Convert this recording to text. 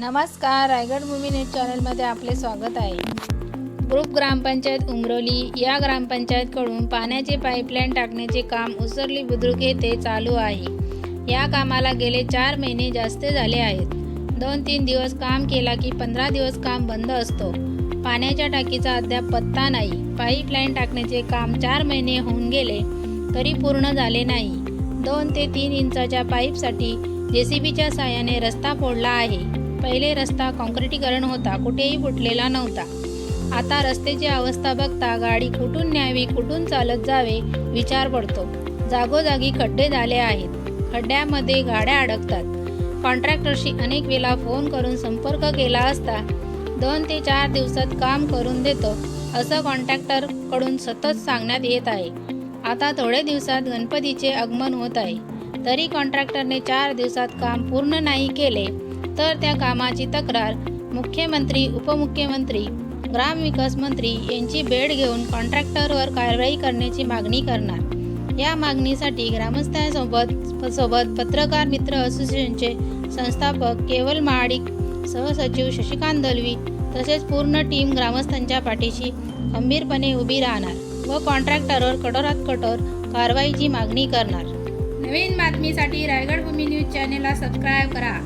नमस्कार, रायगड भूमी न्यूज चॅनलमध्ये आपले स्वागत आहे। ग्रुप ग्रामपंचायत उमरोली या ग्रामपंचायतकडून पाण्याचे पाईपलाईन टाकण्याचे काम उसरली बुद्रुक येथे चालू आहे। या कामाला गेले 4 महिने जास्त झाले आहेत। 2-3 दिवस काम केला की 15 दिवस काम बंद असतो। पाण्याच्या टाकीचा अद्याप पत्ता नाही। पाईपलाईन टाकण्याचे काम 4 महिने होऊन गेले तरी पूर्ण झाले नाही। 2 ते 3 इंचाच्या पाईपसाठी जेसीबीच्या साहाय्याने रस्ता फोडला आहे। पहिले रस्ता काँक्रिटीकरण होता, कुठेही फुटलेला नव्हता। आता रस्त्याची अवस्था बघता गाडी कुठून न्यावी, कुठून चालत जावे विचार पडतो। जागोजागी खड्डे झाले आहेत, खड्ड्यामध्ये गाड्या अडकतात। कॉन्ट्रॅक्टरशी अनेक वेळा फोन करून संपर्क केला असता 2 ते 4 दिवसात काम करून देतो असं कॉन्ट्रॅक्टरकडून सतत सांगण्यात येत आहे। आता थोड्या दिवसात गणपतीचे आगमन होत आहे, तरी कॉन्ट्रॅक्टरने 4 दिवसात काम पूर्ण नाही केले तर त्या कामाची तक्रार मुख्यमंत्री, उपमुख्यमंत्री, ग्रामविकास मंत्री यांची भेट घेऊन कॉन्ट्रॅक्टरवर कारवाई करण्याची मागणी करणार। या मागणीसाठी ग्रामस्थांसोबत पत्रकार मित्र असोसिएशनचे संस्थापक केवल महाडिक, सहसचिव शशिकांत दलवी तसेच पूर्ण टीम ग्रामस्थांच्या पाठीशी खंबीरपणे उभी राहणार व कॉन्ट्रॅक्टरवर कठोरात कठोर कारवाईची मागणी करणार। नवीन बातमीसाठी रायगड भूमी न्यूज चॅनेलला सबस्क्राईब करा।